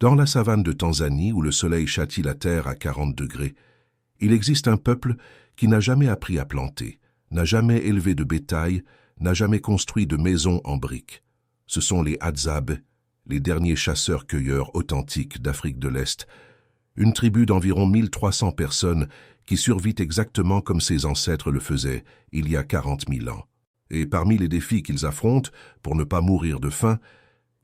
Dans la savane de Tanzanie, où le soleil châtie la terre à 40 degrés, il existe un peuple qui n'a jamais appris à planter, n'a jamais élevé de bétail, n'a jamais construit de maisons en briques. Ce sont les Hadzabe, les derniers chasseurs-cueilleurs authentiques d'Afrique de l'Est, une tribu d'environ 1300 personnes qui survit exactement comme ses ancêtres le faisaient il y a 40 000 ans. Et parmi les défis qu'ils affrontent, pour ne pas mourir de faim,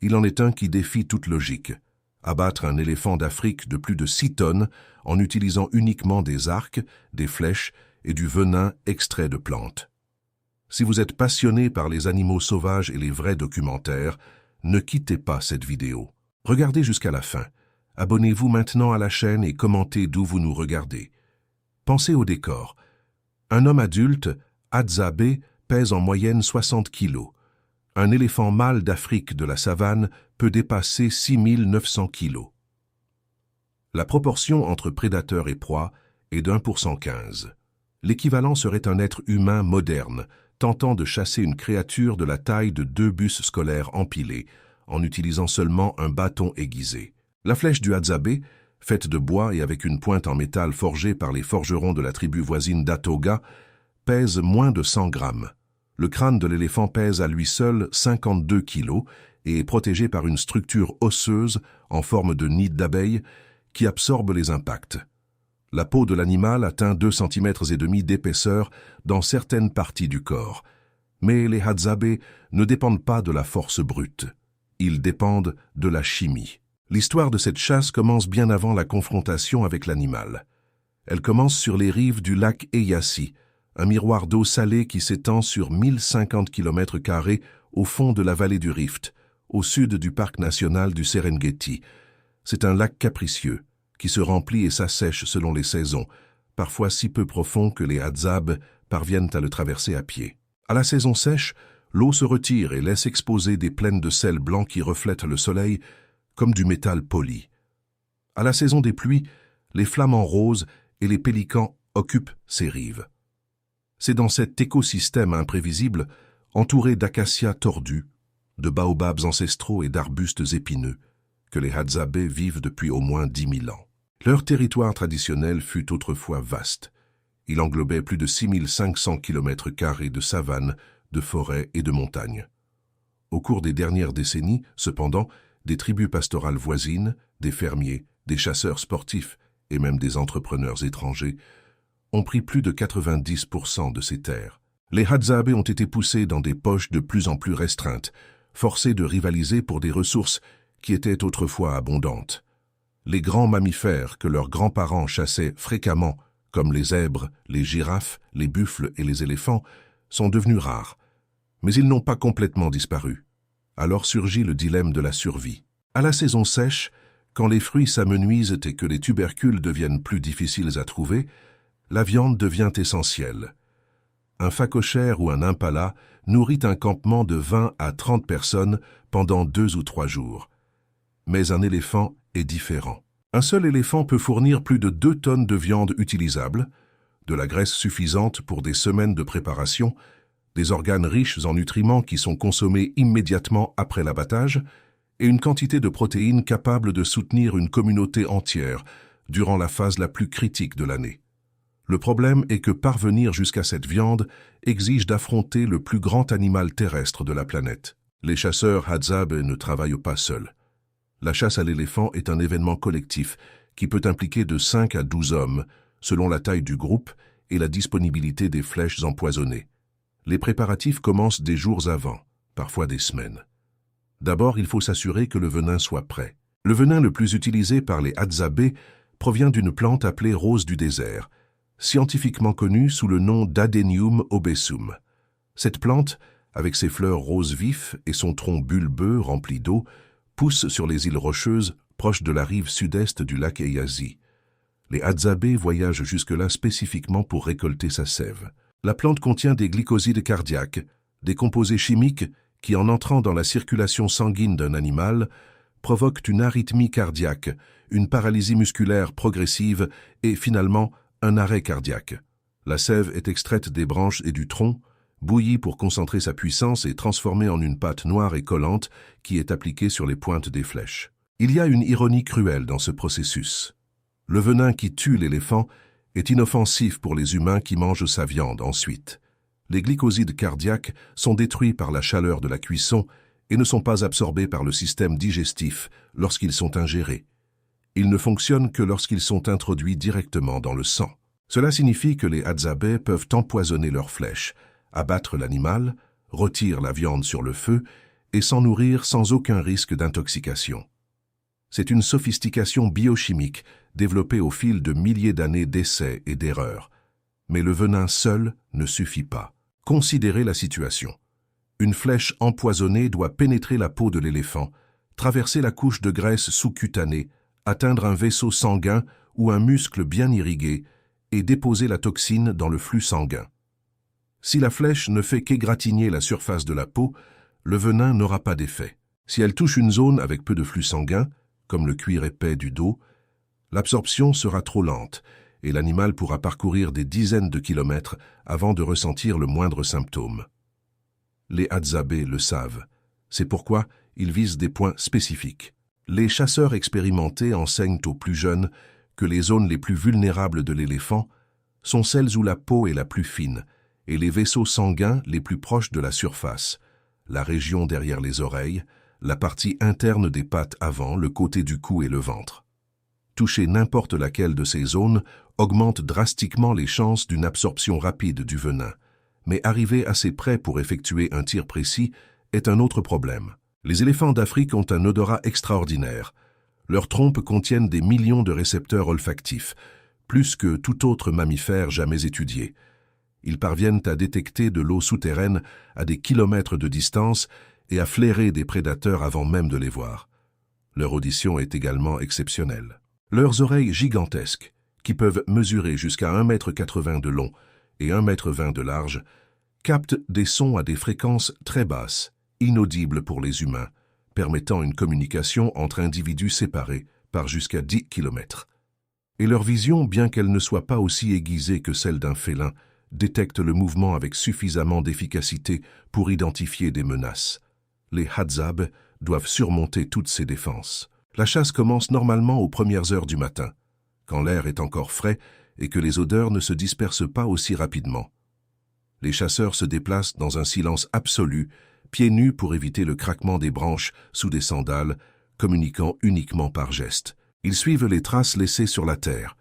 il en est un qui défie toute logique. Abattre un éléphant d'Afrique de plus de 6 tonnes en utilisant uniquement des arcs, des flèches et du venin extrait de plantes. Si vous êtes passionné par les animaux sauvages et les vrais documentaires, ne quittez pas cette vidéo. Regardez jusqu'à la fin. Abonnez-vous maintenant à la chaîne et commentez d'où vous nous regardez. Pensez au décor. Un homme adulte, Hadzabe, pèse en moyenne 60 kilos. Un éléphant mâle d'Afrique de la savane peut dépasser 6900 kilos. La proportion entre prédateur et proie est d'1 pour 115. L'équivalent serait un être humain moderne, tentant de chasser une créature de la taille de 2 bus scolaires empilés, en utilisant seulement un bâton aiguisé. La flèche du Hadzabe, faite de bois et avec une pointe en métal forgée par les forgerons de la tribu voisine d'Atoga, pèse moins de 100 grammes. Le crâne de l'éléphant pèse à lui seul 52 kilos et est protégé par une structure osseuse en forme de nid d'abeille qui absorbe les impacts. La peau de l'animal atteint 2,5 cm d'épaisseur dans certaines parties du corps. Mais les Hadzabe ne dépendent pas de la force brute. Ils dépendent de la chimie. L'histoire de cette chasse commence bien avant la confrontation avec l'animal. Elle commence sur les rives du lac Eyasi, un miroir d'eau salée qui s'étend sur 1050 km² au fond de la vallée du Rift, au sud du parc national du Serengeti. C'est un lac capricieux, qui se remplit et s'assèche selon les saisons, parfois si peu profond que les Hadzabe parviennent à le traverser à pied. À la saison sèche, l'eau se retire et laisse exposer des plaines de sel blanc qui reflètent le soleil comme du métal poli. À la saison des pluies, les flamants roses et les pélicans occupent ces rives. C'est dans cet écosystème imprévisible, entouré d'acacias tordus, de baobabs ancestraux et d'arbustes épineux, que les Hadzabe vivent depuis au moins 10 000 ans. Leur territoire traditionnel fut autrefois vaste. Il englobait plus de 6500 km² de savane, de forêts et de montagnes. Au cours des dernières décennies, cependant, des tribus pastorales voisines, des fermiers, des chasseurs sportifs et même des entrepreneurs étrangers ont pris plus de 90% de ces terres. Les Hadzabe ont été poussés dans des poches de plus en plus restreintes, forcés de rivaliser pour des ressources qui étaient autrefois abondantes. Les grands mammifères que leurs grands-parents chassaient fréquemment, comme les zèbres, les girafes, les buffles et les éléphants, sont devenus rares. Mais ils n'ont pas complètement disparu. Alors surgit le dilemme de la survie. À la saison sèche, quand les fruits s'amenuisent et que les tubercules deviennent plus difficiles à trouver, la viande devient essentielle. Un phacochère ou un impala nourrit un campement de 20 à 30 personnes pendant 2 ou 3 jours. Mais un éléphant est différent. Un seul éléphant peut fournir plus de 2 tonnes de viande utilisable, de la graisse suffisante pour des semaines de préparation, des organes riches en nutriments qui sont consommés immédiatement après l'abattage, et une quantité de protéines capable de soutenir une communauté entière durant la phase la plus critique de l'année. Le problème est que parvenir jusqu'à cette viande exige d'affronter le plus grand animal terrestre de la planète. Les chasseurs Hadzabe ne travaillent pas seuls. La chasse à l'éléphant est un événement collectif qui peut impliquer de 5 à 12 hommes, selon la taille du groupe et la disponibilité des flèches empoisonnées. Les préparatifs commencent des jours avant, parfois des semaines. D'abord, il faut s'assurer que le venin soit prêt. Le venin le plus utilisé par les Hadzabe provient d'une plante appelée rose du désert, scientifiquement connue sous le nom d'Adenium obesum. Cette plante, avec ses fleurs roses vifs et son tronc bulbeux rempli d'eau, pousse sur les îles rocheuses proches de la rive sud-est du lac Eyasi. Les Hadzabe voyagent jusque-là spécifiquement pour récolter sa sève. La plante contient des glycosides cardiaques, des composés chimiques qui, en entrant dans la circulation sanguine d'un animal, provoquent une arythmie cardiaque, une paralysie musculaire progressive et, finalement, un arrêt cardiaque. La sève est extraite des branches et du tronc, bouillie pour concentrer sa puissance et transformée en une pâte noire et collante qui est appliquée sur les pointes des flèches. Il y a une ironie cruelle dans ce processus. Le venin qui tue l'éléphant est inoffensif pour les humains qui mangent sa viande ensuite. Les glycosides cardiaques sont détruits par la chaleur de la cuisson et ne sont pas absorbés par le système digestif lorsqu'ils sont ingérés. Ils ne fonctionnent que lorsqu'ils sont introduits directement dans le sang. Cela signifie que les Hadzabe peuvent empoisonner leurs flèches, abattre l'animal, rôtir la viande sur le feu et s'en nourrir sans aucun risque d'intoxication. C'est une sophistication biochimique développée au fil de milliers d'années d'essais et d'erreurs. Mais le venin seul ne suffit pas. Considérez la situation. Une flèche empoisonnée doit pénétrer la peau de l'éléphant, traverser la couche de graisse sous-cutanée, atteindre un vaisseau sanguin ou un muscle bien irrigué et déposer la toxine dans le flux sanguin. Si la flèche ne fait qu'égratigner la surface de la peau, le venin n'aura pas d'effet. Si elle touche une zone avec peu de flux sanguin, comme le cuir épais du dos, l'absorption sera trop lente et l'animal pourra parcourir des dizaines de kilomètres avant de ressentir le moindre symptôme. Les Hadzabe le savent. C'est pourquoi ils visent des points spécifiques. Les chasseurs expérimentés enseignent aux plus jeunes que les zones les plus vulnérables de l'éléphant sont celles où la peau est la plus fine et les vaisseaux sanguins les plus proches de la surface, la région derrière les oreilles, la partie interne des pattes avant, le côté du cou et le ventre. Toucher n'importe laquelle de ces zones augmente drastiquement les chances d'une absorption rapide du venin, mais arriver assez près pour effectuer un tir précis est un autre problème. Les éléphants d'Afrique ont un odorat extraordinaire. Leurs trompes contiennent des millions de récepteurs olfactifs, plus que tout autre mammifère jamais étudié. Ils parviennent à détecter de l'eau souterraine à des kilomètres de distance et à flairer des prédateurs avant même de les voir. Leur audition est également exceptionnelle. Leurs oreilles gigantesques, qui peuvent mesurer jusqu'à 1,80 m de long et 1,20 m de large, captent des sons à des fréquences très basses, inaudibles pour les humains, permettant une communication entre individus séparés par jusqu'à 10 km. Et leur vision, bien qu'elle ne soit pas aussi aiguisée que celle d'un félin, détecte le mouvement avec suffisamment d'efficacité pour identifier des menaces. Les Hadzabe doivent surmonter toutes ces défenses. La chasse commence normalement aux premières heures du matin, quand l'air est encore frais et que les odeurs ne se dispersent pas aussi rapidement. Les chasseurs se déplacent dans un silence absolu, pieds nus pour éviter le craquement des branches sous des sandales, communiquant uniquement par gestes. Ils suivent les traces laissées sur la terre,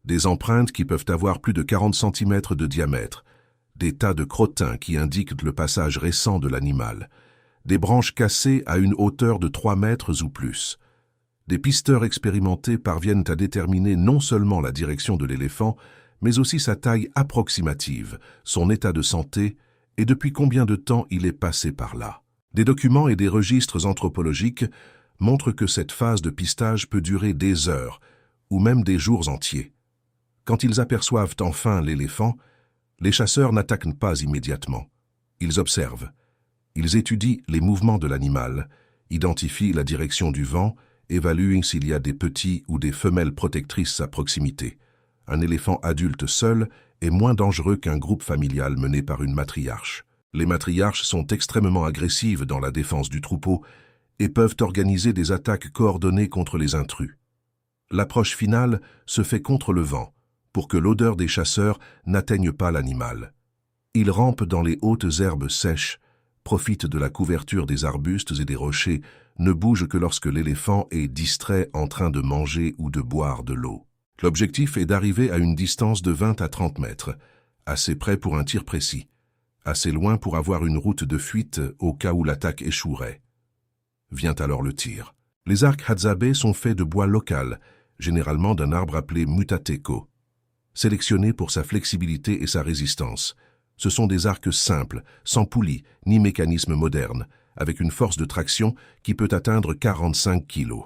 des empreintes qui peuvent avoir plus de 40 cm de diamètre, des tas de crottins qui indiquent le passage récent de l'animal, des branches cassées à une hauteur de 3 mètres ou plus. Des pisteurs expérimentés parviennent à déterminer non seulement la direction de l'éléphant, mais aussi sa taille approximative, son état de santé et depuis combien de temps il est passé par là. Des documents et des registres anthropologiques montrent que cette phase de pistage peut durer des heures ou même des jours entiers. Quand ils aperçoivent enfin l'éléphant, les chasseurs n'attaquent pas immédiatement. Ils observent. Ils étudient les mouvements de l'animal, identifient la direction du vent, évaluent s'il y a des petits ou des femelles protectrices à proximité. Un éléphant adulte seul est moins dangereux qu'un groupe familial mené par une matriarche. Les matriarches sont extrêmement agressives dans la défense du troupeau et peuvent organiser des attaques coordonnées contre les intrus. L'approche finale se fait contre le vent, pour que l'odeur des chasseurs n'atteigne pas l'animal. Ils rampent dans les hautes herbes sèches, profitent de la couverture des arbustes et des rochers, ne bougent que lorsque l'éléphant est distrait en train de manger ou de boire de l'eau. L'objectif est d'arriver à une distance de 20 à 30 mètres, assez près pour un tir précis, assez loin pour avoir une route de fuite au cas où l'attaque échouerait. Vient alors le tir. Les arcs Hadzabe sont faits de bois local, généralement d'un arbre appelé mutateco. Sélectionné pour sa flexibilité et sa résistance, ce sont des arcs simples, sans poulie ni mécanisme moderne, avec une force de traction qui peut atteindre 45 kg.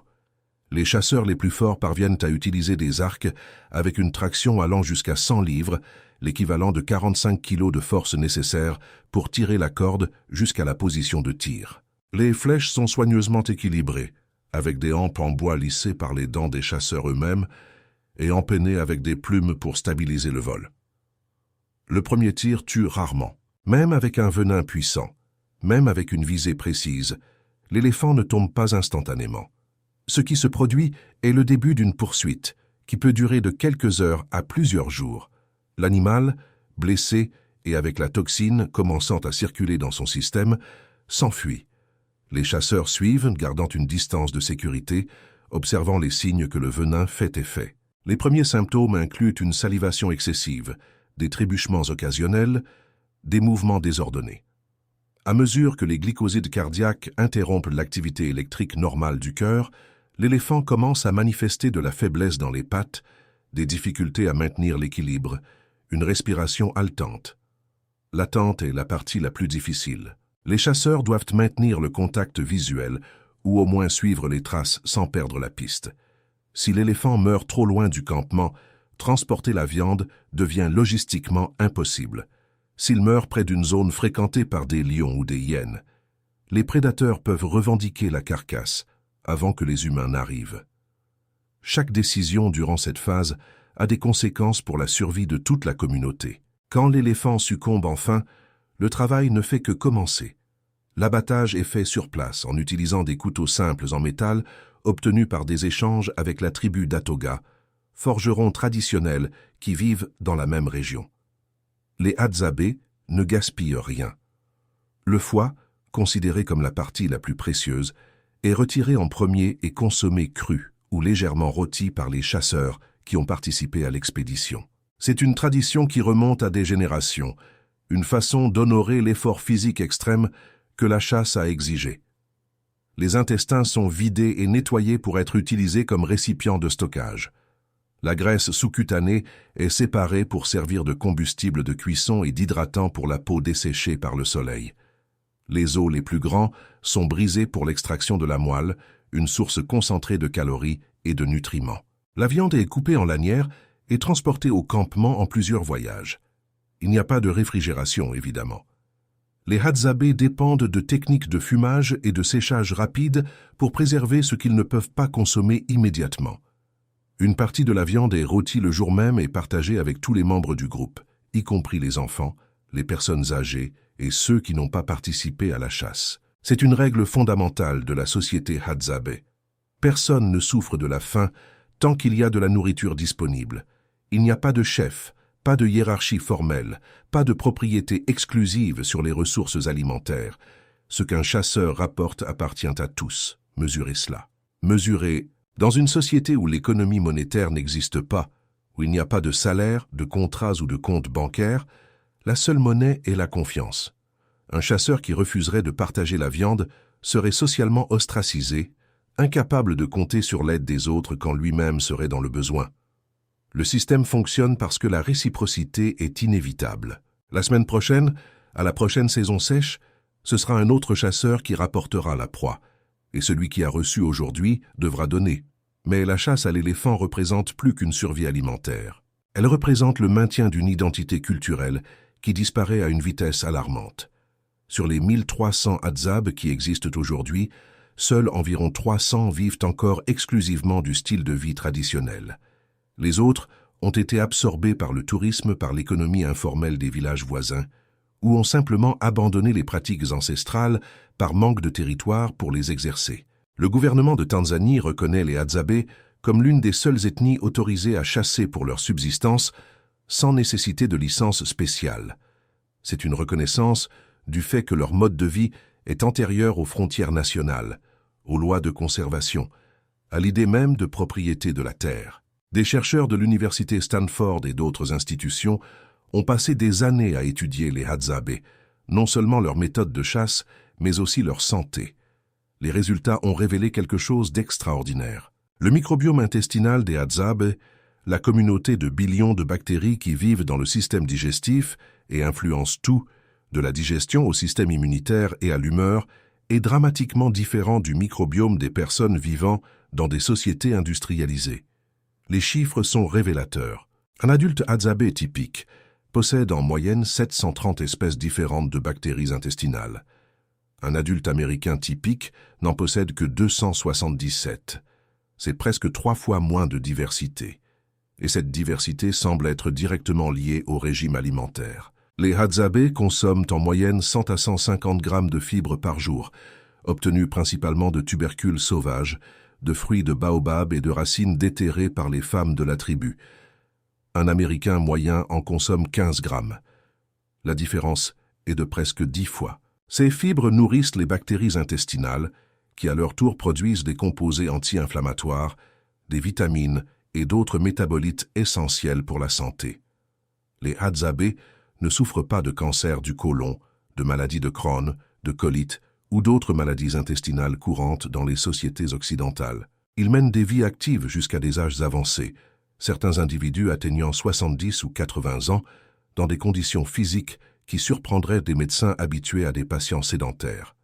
Les chasseurs les plus forts parviennent à utiliser des arcs avec une traction allant jusqu'à 100 livres, l'équivalent de 45 kg de force nécessaire pour tirer la corde jusqu'à la position de tir. Les flèches sont soigneusement équilibrées, avec des hampes en bois lissées par les dents des chasseurs eux-mêmes et empennées avec des plumes pour stabiliser le vol. Le premier tir tue rarement. Même avec un venin puissant, même avec une visée précise, l'éléphant ne tombe pas instantanément. Ce qui se produit est le début d'une poursuite, qui peut durer de quelques heures à plusieurs jours. L'animal, blessé et avec la toxine commençant à circuler dans son système, s'enfuit. Les chasseurs suivent, gardant une distance de sécurité, observant les signes que le venin fait effet. Les premiers symptômes incluent une salivation excessive, des trébuchements occasionnels, des mouvements désordonnés. À mesure que les glycosides cardiaques interrompent l'activité électrique normale du cœur, l'éléphant commence à manifester de la faiblesse dans les pattes, des difficultés à maintenir l'équilibre, une respiration haletante. L'attente est la partie la plus difficile. Les chasseurs doivent maintenir le contact visuel ou au moins suivre les traces sans perdre la piste. Si l'éléphant meurt trop loin du campement, transporter la viande devient logistiquement impossible. S'il meurt près d'une zone fréquentée par des lions ou des hyènes, les prédateurs peuvent revendiquer la carcasse avant que les humains n'arrivent. Chaque décision durant cette phase a des conséquences pour la survie de toute la communauté. Quand l'éléphant succombe enfin, le travail ne fait que commencer. L'abattage est fait sur place en utilisant des couteaux simples en métal obtenus par des échanges avec la tribu d'Atoga, forgerons traditionnels qui vivent dans la même région. Les Hadzabe ne gaspillent rien. Le foie, considéré comme la partie la plus précieuse, est retiré en premier et consommé cru ou légèrement rôti par les chasseurs qui ont participé à l'expédition. C'est une tradition qui remonte à des générations, une façon d'honorer l'effort physique extrême que la chasse a exigé. Les intestins sont vidés et nettoyés pour être utilisés comme récipients de stockage. La graisse sous-cutanée est séparée pour servir de combustible de cuisson et d'hydratant pour la peau desséchée par le soleil. Les os les plus grands sont brisés pour l'extraction de la moelle, une source concentrée de calories et de nutriments. La viande est coupée en lanières et transportée au campement en plusieurs voyages. Il n'y a pas de réfrigération, évidemment. Les Hadzabe dépendent de techniques de fumage et de séchage rapide pour préserver ce qu'ils ne peuvent pas consommer immédiatement. Une partie de la viande est rôtie le jour même et partagée avec tous les membres du groupe, y compris les enfants, les personnes âgées et ceux qui n'ont pas participé à la chasse. C'est une règle fondamentale de la société Hadzabe. Personne ne souffre de la faim tant qu'il y a de la nourriture disponible. Il n'y a pas de chef, pas de hiérarchie formelle, pas de propriété exclusive sur les ressources alimentaires. Ce qu'un chasseur rapporte appartient à tous. Mesurez cela. Mesurez. Dans une société où l'économie monétaire n'existe pas, où il n'y a pas de salaire, de contrats ou de comptes bancaires, la seule monnaie est la confiance. Un chasseur qui refuserait de partager la viande serait socialement ostracisé, incapable de compter sur l'aide des autres quand lui-même serait dans le besoin. Le système fonctionne parce que la réciprocité est inévitable. La semaine prochaine, à la prochaine saison sèche, ce sera un autre chasseur qui rapportera la proie, et celui qui a reçu aujourd'hui devra donner. Mais la chasse à l'éléphant représente plus qu'une survie alimentaire. Elle représente le maintien d'une identité culturelle qui disparaît à une vitesse alarmante. Sur les 1300 Hadzabe qui existent aujourd'hui, seuls environ 300 vivent encore exclusivement du style de vie traditionnel. Les autres ont été absorbés par le tourisme, par l'économie informelle des villages voisins, ou ont simplement abandonné les pratiques ancestrales par manque de territoire pour les exercer. Le gouvernement de Tanzanie reconnaît les Hadzabe comme l'une des seules ethnies autorisées à chasser pour leur subsistance sans nécessité de licence spéciale. C'est une reconnaissance du fait que leur mode de vie est antérieur aux frontières nationales, aux lois de conservation, à l'idée même de propriété de la terre. Des chercheurs de l'université Stanford et d'autres institutions ont passé des années à étudier les Hadzabe, non seulement leur méthode de chasse, mais aussi leur santé. Les résultats ont révélé quelque chose d'extraordinaire. Le microbiome intestinal des Hadzabe, la communauté de billions de bactéries qui vivent dans le système digestif et influencent tout, de la digestion au système immunitaire et à l'humeur, est dramatiquement différent du microbiome des personnes vivant dans des sociétés industrialisées. Les chiffres sont révélateurs. Un adulte Hadzabe typique possède en moyenne 730 espèces différentes de bactéries intestinales. Un adulte américain typique n'en possède que 277. C'est presque 3 fois moins de diversité. Et cette diversité semble être directement liée au régime alimentaire. Les Hadzabe consomment en moyenne 100 à 150 grammes de fibres par jour, obtenues principalement de tubercules sauvages, de fruits de baobab et de racines déterrées par les femmes de la tribu. Un Américain moyen en consomme 15 grammes. La différence est de presque 10 fois. Ces fibres nourrissent les bactéries intestinales, qui à leur tour produisent des composés anti-inflammatoires, des vitamines et d'autres métabolites essentiels pour la santé. Les hadzabe ne souffrent pas de cancer du côlon, de maladies de Crohn, de colite ou d'autres maladies intestinales courantes dans les sociétés occidentales. Ils mènent des vies actives jusqu'à des âges avancés, certains individus atteignant 70 ou 80 ans, dans des conditions physiques qui surprendraient des médecins habitués à des patients sédentaires.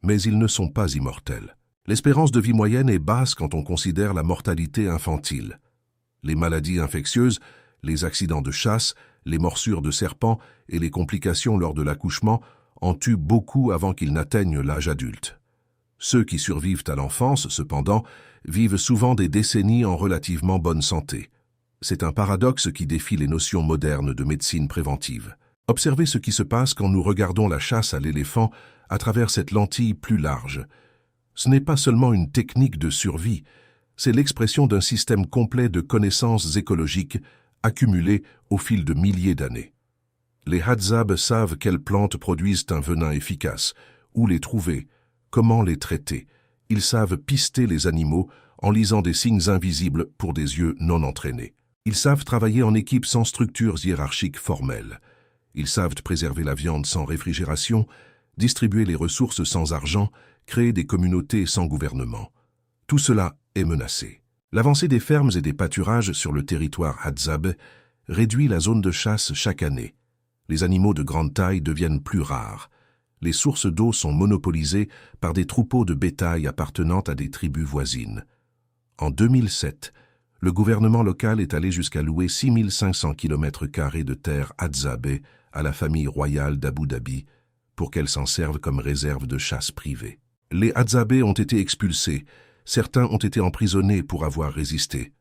Mais ils ne sont pas immortels. L'espérance de vie moyenne est basse quand on considère la mortalité infantile. Les maladies infectieuses, les accidents de chasse, les morsures de serpents et les complications lors de l'accouchement en tuent beaucoup avant qu'ils n'atteignent l'âge adulte. Ceux qui survivent à l'enfance, cependant, vivent souvent des décennies en relativement bonne santé. C'est un paradoxe qui défie les notions modernes de médecine préventive. Observez ce qui se passe quand nous regardons la chasse à l'éléphant à travers cette lentille plus large. Ce n'est pas seulement une technique de survie, c'est l'expression d'un système complet de connaissances écologiques accumulées au fil de milliers d'années. Les hadzabe savent quelles plantes produisent un venin efficace, où les trouver, comment les traiter. Ils savent pister les animaux en lisant des signes invisibles pour des yeux non entraînés. Ils savent travailler en équipe sans structures hiérarchiques formelles. Ils savent préserver la viande sans réfrigération, distribuer les ressources sans argent, créer des communautés sans gouvernement. Tout cela est menacé. L'avancée des fermes et des pâturages sur le territoire hadzabe réduit la zone de chasse chaque année. Les animaux de grande taille deviennent plus rares. Les sources d'eau sont monopolisées par des troupeaux de bétail appartenant à des tribus voisines. En 2007, le gouvernement local est allé jusqu'à louer 6500 km² de terre hadzabe à la famille royale d'Abu Dhabi pour qu'elle s'en serve comme réserve de chasse privée. Les hadzabe ont été expulsés, certains ont été emprisonnés pour avoir résisté.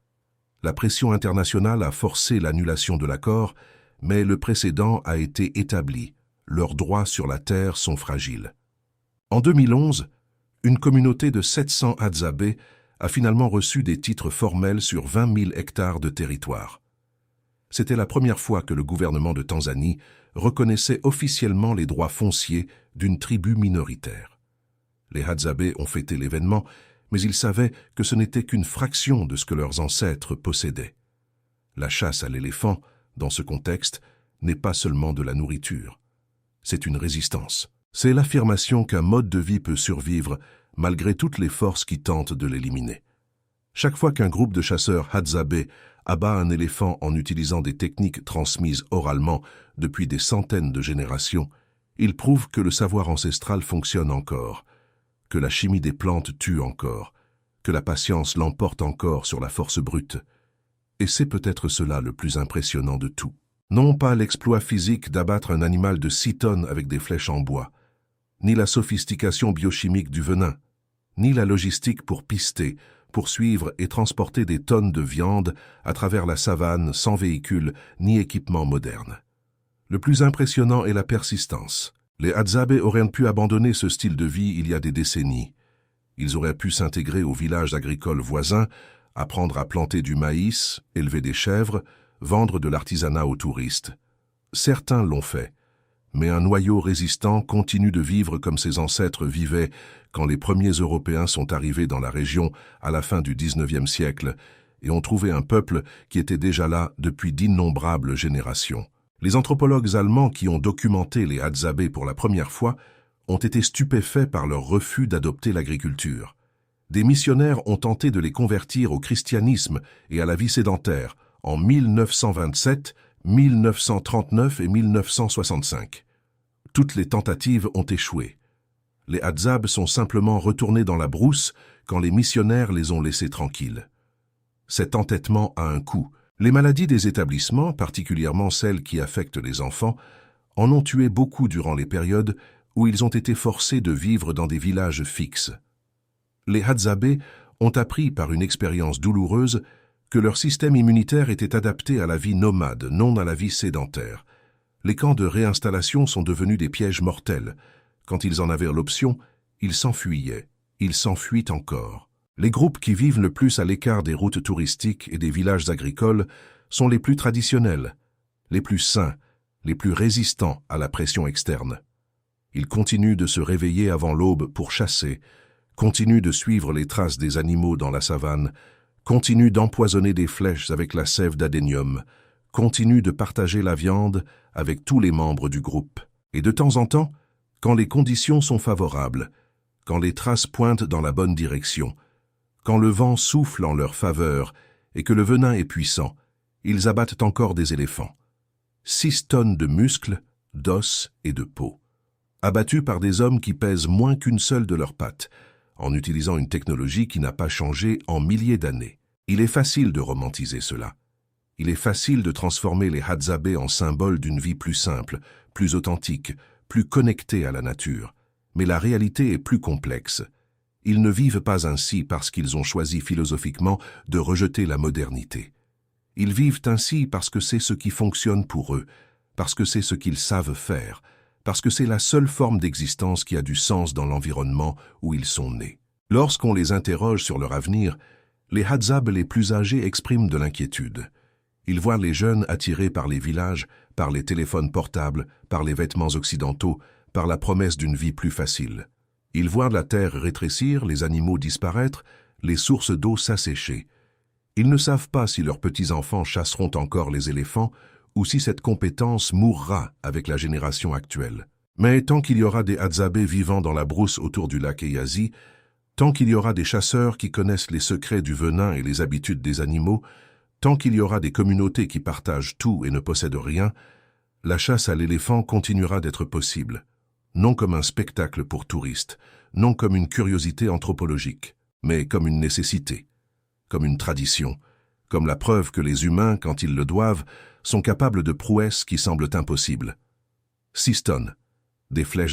La pression internationale a forcé l'annulation de l'accord, mais le précédent a été établi. Leurs droits sur la terre sont fragiles. En 2011, une communauté de 700 hadzabe a finalement reçu des titres formels sur 20 000 hectares de territoire. C'était la première fois que le gouvernement de Tanzanie reconnaissait officiellement les droits fonciers d'une tribu minoritaire. Les hadzabe ont fêté l'événement, mais ils savaient que ce n'était qu'une fraction de ce que leurs ancêtres possédaient. La chasse à l'éléphant, dans ce contexte, n'est pas seulement de la nourriture. C'est une résistance. C'est l'affirmation qu'un mode de vie peut survivre malgré toutes les forces qui tentent de l'éliminer. Chaque fois qu'un groupe de chasseurs hadzabe abat un éléphant en utilisant des techniques transmises oralement depuis des centaines de générations, il prouve que le savoir ancestral fonctionne encore, que la chimie des plantes tue encore, que la patience l'emporte encore sur la force brute. Et c'est peut-être cela le plus impressionnant de tout. Non pas l'exploit physique d'abattre un animal de 6 tonnes avec des flèches en bois, ni la sophistication biochimique du venin, ni la logistique pour pister, poursuivre et transporter des tonnes de viande à travers la savane sans véhicule ni équipement moderne. Le plus impressionnant est la persistance. Les hadzabe auraient pu abandonner ce style de vie il y a des décennies. Ils auraient pu s'intégrer aux villages agricoles voisins, apprendre à planter du maïs, élever des chèvres, vendre de l'artisanat aux touristes. Certains l'ont fait, mais un noyau résistant continue de vivre comme ses ancêtres vivaient quand les premiers Européens sont arrivés dans la région à la fin du XIXe siècle et ont trouvé un peuple qui était déjà là depuis d'innombrables générations. Les anthropologues allemands qui ont documenté les hadzabe pour la première fois ont été stupéfaits par leur refus d'adopter l'agriculture. Des missionnaires ont tenté de les convertir au christianisme et à la vie sédentaire en 1927, 1939 et 1965. Toutes les tentatives ont échoué. Les hadzabe sont simplement retournés dans la brousse quand les missionnaires les ont laissés tranquilles. Cet entêtement a un coût. Les maladies des établissements, particulièrement celles qui affectent les enfants, en ont tué beaucoup durant les périodes où ils ont été forcés de vivre dans des villages fixes. Les hadzabe ont appris par une expérience douloureuse que leur système immunitaire était adapté à la vie nomade, non à la vie sédentaire. Les camps de réinstallation sont devenus des pièges mortels. Quand ils en avaient l'option, ils s'enfuyaient. Ils s'enfuient encore. Les groupes qui vivent le plus à l'écart des routes touristiques et des villages agricoles sont les plus traditionnels, les plus sains, les plus résistants à la pression externe. Ils continuent de se réveiller avant l'aube pour chasser, continuent de suivre les traces des animaux dans la savane, continuent d'empoisonner des flèches avec la sève d'adénium, continuent de partager la viande avec tous les membres du groupe. Et de temps en temps, quand les conditions sont favorables, quand les traces pointent dans la bonne direction, quand le vent souffle en leur faveur et que le venin est puissant, ils abattent encore des éléphants. 6 tonnes de muscles, d'os et de peau, abattus par des hommes qui pèsent moins qu'une seule de leurs pattes, en utilisant une technologie qui n'a pas changé en milliers d'années. Il est facile de romantiser cela. Il est facile de transformer les Hadzabe en symbole d'une vie plus simple, plus authentique, plus connectée à la nature. Mais la réalité est plus complexe. Ils ne vivent pas ainsi parce qu'ils ont choisi philosophiquement de rejeter la modernité. Ils vivent ainsi parce que c'est ce qui fonctionne pour eux, parce que c'est ce qu'ils savent faire, parce que c'est la seule forme d'existence qui a du sens dans l'environnement où ils sont nés. Lorsqu'on les interroge sur leur avenir, les Hadzabe les plus âgés expriment de l'inquiétude. Ils voient les jeunes attirés par les villages, par les téléphones portables, par les vêtements occidentaux, par la promesse d'une vie plus facile. Ils voient la terre rétrécir, les animaux disparaître, les sources d'eau s'assécher. Ils ne savent pas si leurs petits-enfants chasseront encore les éléphants ou si cette compétence mourra avec la génération actuelle. Mais tant qu'il y aura des Hadzabe vivant dans la brousse autour du lac Eyazi, tant qu'il y aura des chasseurs qui connaissent les secrets du venin et les habitudes des animaux, tant qu'il y aura des communautés qui partagent tout et ne possèdent rien, la chasse à l'éléphant continuera d'être possible, non comme un spectacle pour touristes, non comme une curiosité anthropologique, mais comme une nécessité, comme une tradition, comme la preuve que les humains, quand ils le doivent, sont capables de prouesses qui semblent impossibles. 6 tonnes, des flèches